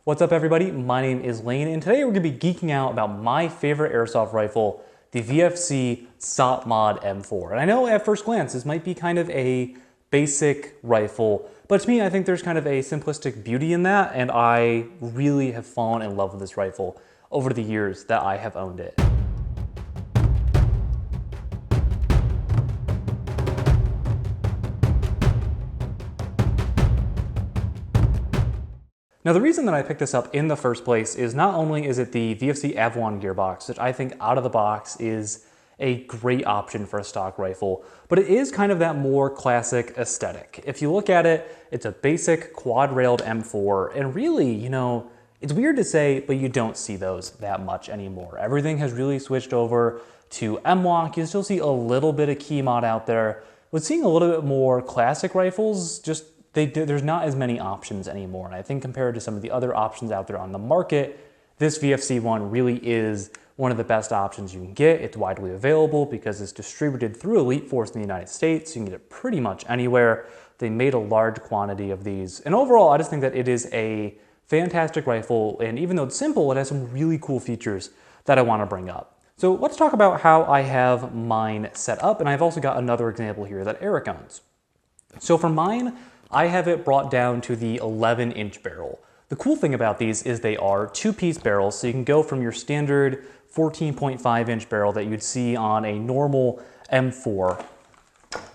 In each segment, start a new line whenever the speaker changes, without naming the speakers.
What's up everybody, my name is Lane and today we're going to be geeking out about my favorite airsoft rifle, the VFC SOPMOD M4. And I know at first glance this might be kind of a basic rifle, but to me I think there's kind of a simplistic beauty in that, and I really have fallen in love with this rifle over the years that I have owned it. Now the reason that I picked this up in the first place is not only is it the VFC Avalon gearbox, which I think out of the box is a great option for a stock rifle, but it is kind of that more classic aesthetic. If you look at it, it's a basic quad-railed M4, and really, you know, it's weird to say, but you don't see those that much anymore. Everything has really switched over to M-LOK. You still see a little bit of key mod out there, but seeing a little bit more classic rifles, just there's not as many options anymore. And I think compared to some of the other options out there on the market, this VFC one really is one of the best options you can get. It's widely available because it's distributed through Elite Force in the United States. You can get it pretty much anywhere. They made a large quantity of these. And overall, I just think that it is a fantastic rifle. And even though it's simple, it has some really cool features that I want to bring up. So let's talk about how I have mine set up. And I've also got another example here that Eric owns. So for mine, I have it brought down to the 11-inch barrel. The cool thing about these is they are two-piece barrels, so you can go from your standard 14.5-inch barrel that you'd see on a normal M4,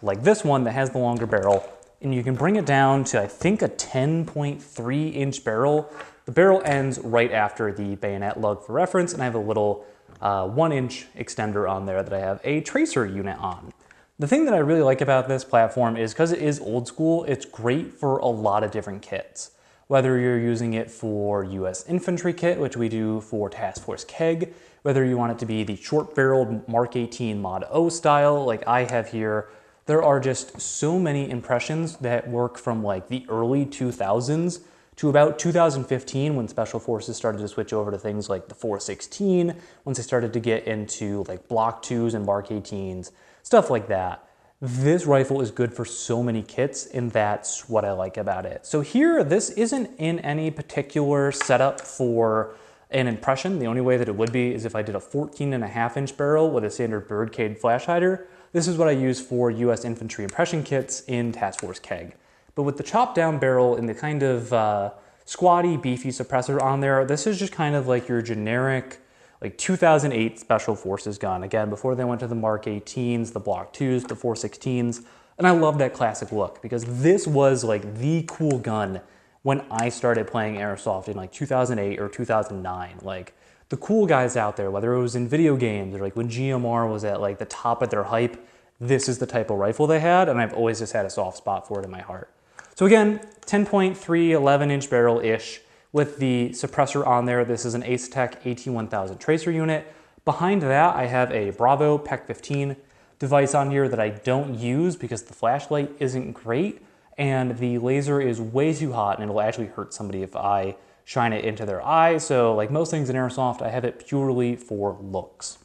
like this one that has the longer barrel, and you can bring it down to, I think, a 10.3-inch barrel. The barrel ends right after the bayonet lug for reference, and I have a little 1-inch extender on there that I have a tracer unit on. The thing that I really like about this platform is because it is old school, it's great for a lot of different kits. Whether you're using it for US infantry kit, which we do for Task Force Keg, whether you want it to be the short-barreled Mark 18 Mod O style like I have here, there are just so many impressions that work from like the early 2000s to about 2015 when Special Forces started to switch over to things like the 416, once they started to get into like Block 2s and Mark 18s, stuff like that. This rifle is good for so many kits, and that's what I like about it. So here, this isn't in any particular setup for an impression. The only way that it would be is if I did a 14.5-inch barrel with a standard birdcage flash hider. This is what I use for US infantry impression kits in Task Force Keg. But with the chopped down barrel and the kind of squatty, beefy suppressor on there, this is just kind of like your generic like 2008 Special Forces gun. Again, before they went to the Mark 18s, the Block 2s, the 416s. And I love that classic look because this was like the cool gun when I started playing airsoft in like 2008 or 2009. Like the cool guys out there, whether it was in video games or like when GMR was at like the top of their hype, this is the type of rifle they had, and I've always just had a soft spot for it in my heart. So again, 10.3, 11-inch barrel-ish. With the suppressor on there, this is an Ace-Tech AT1000 tracer unit. Behind that, I have a Bravo PEC 15 device on here that I don't use because the flashlight isn't great and the laser is way too hot and it'll actually hurt somebody if I shine it into their eye. So like most things in airsoft, I have it purely for looks.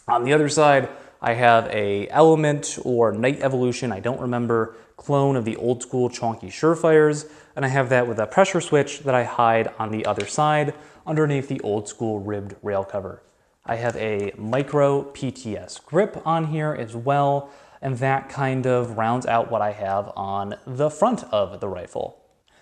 On the other side, I have a Element or Night Evolution, I don't remember, clone of the old school chonky Surefires, and I have that with a pressure switch that I hide on the other side underneath the old school ribbed rail cover. I have a micro PTS grip on here as well, and that kind of rounds out what I have on the front of the rifle.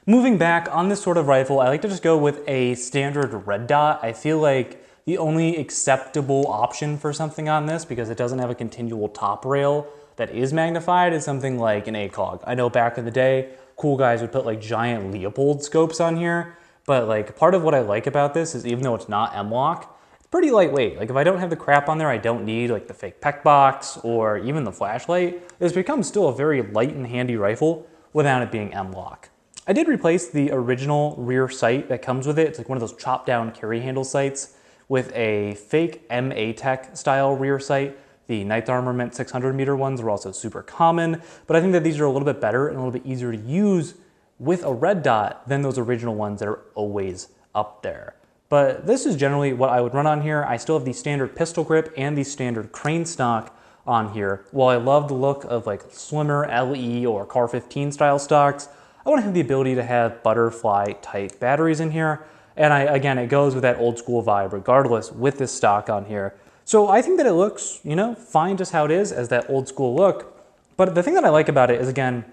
Moving back on this sort of rifle, I like to just go with a standard red dot. I feel like the only acceptable option for something on this, because it doesn't have a continual top rail that is magnified, is something like an ACOG. I know back in the day, cool guys would put like giant Leopold scopes on here, but like part of what I like about this is even though it's not M-LOK, it's pretty lightweight. Like if I don't have the crap on there, I don't need like the fake PEC box or even the flashlight. It's become still a very light and handy rifle without it being M-LOK. I did replace the original rear sight that comes with it. It's like one of those chopped down carry handle sights with a fake MA-Tech style rear sight. The Knight's Armament 600 meter ones are also super common, but I think that these are a little bit better and a little bit easier to use with a red dot than those original ones that are always up there. But this is generally what I would run on here. I still have the standard pistol grip and the standard crane stock on here. While I love the look of like slimmer LE or CAR 15 style stocks, I want to have the ability to have butterfly type batteries in here. And again, it goes with that old school vibe regardless with this stock on here. So I think that it looks, fine just how it is as that old school look. But the thing that I like about it is, again,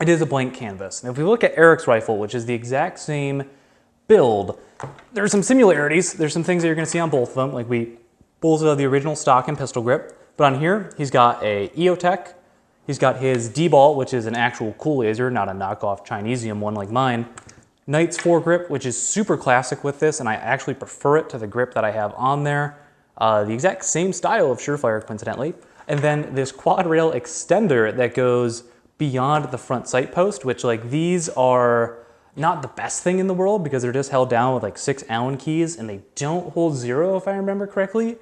it is a blank canvas. And if we look at Eric's rifle, which is the exact same build, there's some similarities. There's some things that you're going to see on both of them. Like we both have the original stock and pistol grip. But on here, he's got a EOTech. He's got his D-ball, which is an actual cool laser, not a knockoff Chinesium one like mine. Knight's foregrip, which is super classic with this, and I actually prefer it to the grip that I have on there. The exact same style of Surefire, coincidentally. And then this quad rail extender that goes beyond the front sight post, which like these are not the best thing in the world because they're just held down with like 6 Allen keys and they don't hold 0 if I remember correctly.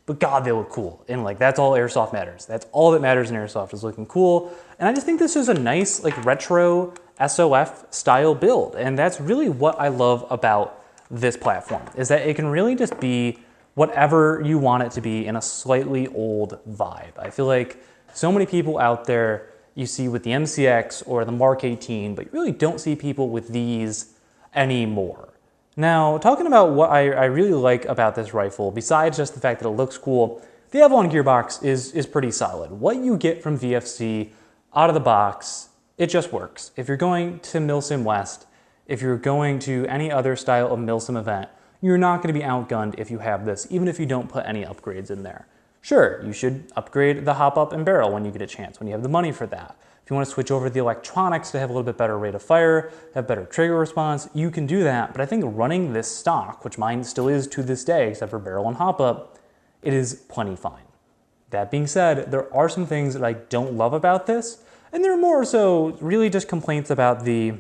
But God, they look cool. And like that's all airsoft matters. That's all that matters in airsoft is looking cool. And I just think this is a nice like retro SOF style build. And that's really what I love about this platform is that it can really just be whatever you want it to be in a slightly old vibe. I feel like so many people out there you see with the MCX or the Mark 18, but you really don't see people with these anymore. Now, talking about what I really like about this rifle, besides just the fact that it looks cool, the Avalon gearbox is pretty solid. What you get from VFC out of the box, it just works. If you're going to Milsim West, if you're going to any other style of Milsim event, you're not going to be outgunned if you have this, even if you don't put any upgrades in there. Sure, you should upgrade the hop up and barrel when you get a chance, when you have the money for that. If you want to switch over the electronics to have a little bit better rate of fire, have better trigger response, you can do that. But I think running this stock, which mine still is to this day, except for barrel and hop up, it is plenty fine. That being said, there are some things that I don't love about this, and there are more so really just complaints about the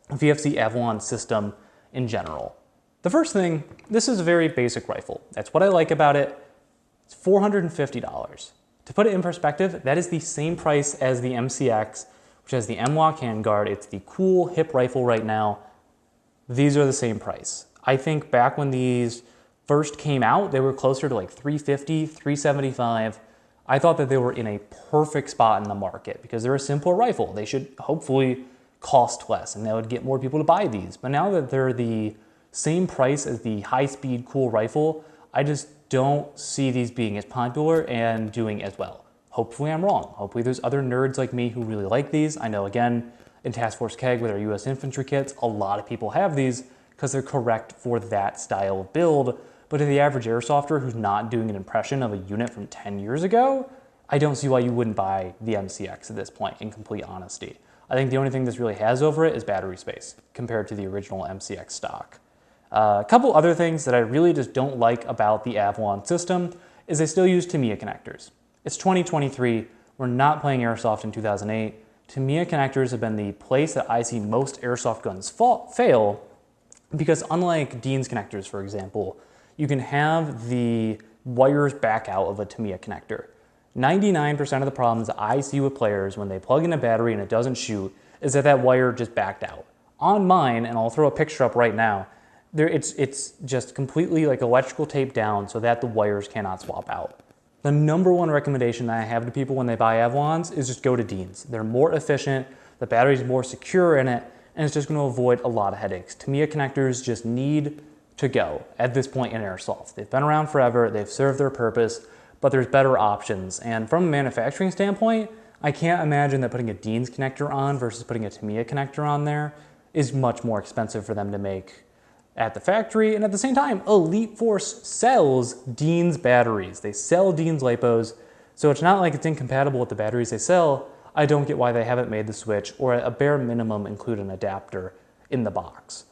VFC Avalon system in general. The first thing, this is a very basic rifle. That's what I like about it. It's $450. To put it in perspective, that is the same price as the MCX, which has the M-LOK handguard. It's the cool hip rifle right now. These are the same price. I think back when these first came out, they were closer to like $350, $375. I thought that they were in a perfect spot in the market because they're a simpler rifle. They should hopefully cost less and that would get more people to buy these. But now that they're the same price as the high-speed cool rifle, I just don't see these being as popular and doing as well. Hopefully I'm wrong. Hopefully there's other nerds like me who really like these. I know, again, in Task Force KEG with our US infantry kits, a lot of people have these because they're correct for that style of build. But to the average airsofter who's not doing an impression of a unit from 10 years ago, I don't see why you wouldn't buy the MCX at this point, in complete honesty. I think the only thing this really has over it is battery space compared to the original MCX stock. A couple other things that I really just don't like about the Avalon system is they still use Tamiya connectors. It's 2023, we're not playing airsoft in 2008. Tamiya connectors have been the place that I see most airsoft guns fail because unlike Dean's connectors, for example, you can have the wires back out of a Tamiya connector. 99% of the problems I see with players when they plug in a battery and it doesn't shoot is that that wire just backed out. On mine, and I'll throw a picture up right now, it's just completely like electrical tape down so that the wires cannot swap out. The number one recommendation that I have to people when they buy Avalons is just go to Dean's. They're more efficient, the battery's more secure in it, and it's just going to avoid a lot of headaches. Tamiya connectors just need to go at this point in airsoft. They've been around forever, they've served their purpose, but there's better options. And from a manufacturing standpoint, I can't imagine that putting a Dean's connector on versus putting a Tamiya connector on there is much more expensive for them to make at the factory. And at the same time, Elite Force sells Dean's batteries. They sell Dean's LiPos, so it's not like it's incompatible with the batteries they sell. I don't get why they haven't made the switch or at a bare minimum include an adapter in the box.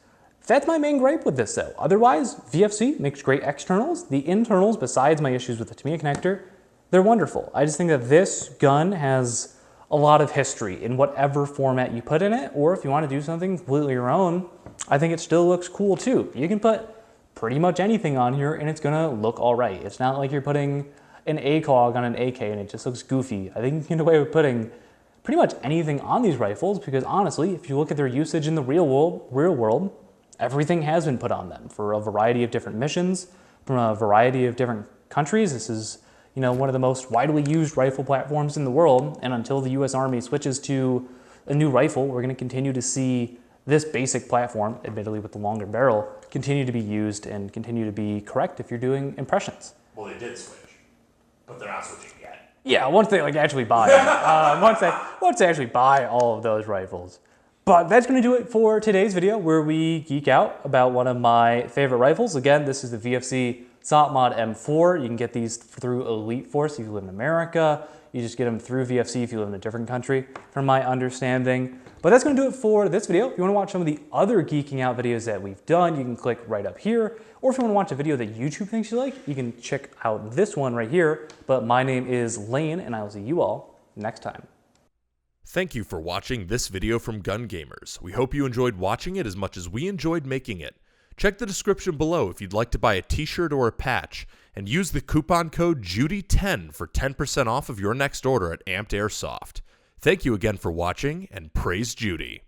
That's my main gripe with this though. Otherwise, VFC makes great externals. The internals, besides my issues with the Tamiya connector, they're wonderful. I just think that this gun has a lot of history in whatever format you put in it, or if you want to do something completely your own, I think it still looks cool too. You can put pretty much anything on here and it's gonna look all right. It's not like you're putting an ACOG on an AK and it just looks goofy. I think you can get away with putting pretty much anything on these rifles because honestly, if you look at their usage in the real world, everything has been put on them for a variety of different missions, from a variety of different countries. This is, one of the most widely used rifle platforms in the world, and until the US Army switches to a new rifle, we're going to continue to see this basic platform, admittedly with the longer barrel, continue to be used and continue to be correct if you're doing impressions.
Well, they did switch, but they're not switching yet.
Yeah, once they actually buy them. once they actually buy all of those rifles. But that's going to do it for today's video where we geek out about one of my favorite rifles. Again, this is the VFC SOPMOD M4. You can get these through Elite Force if you live in America. You just get them through VFC if you live in a different country, from my understanding. But that's going to do it for this video. If you want to watch some of the other geeking out videos that we've done, you can click right up here. Or if you want to watch a video that YouTube thinks you like, you can check out this one right here. But my name is Lane, and I will see you all next time.
Thank you for watching this video from Gun Gamers. We hope you enjoyed watching it as much as we enjoyed making it. Check the description below if you'd like to buy a t-shirt or a patch, and use the coupon code JUDY10 for 10% off of your next order at Amped Airsoft. Thank you again for watching, and praise Judy.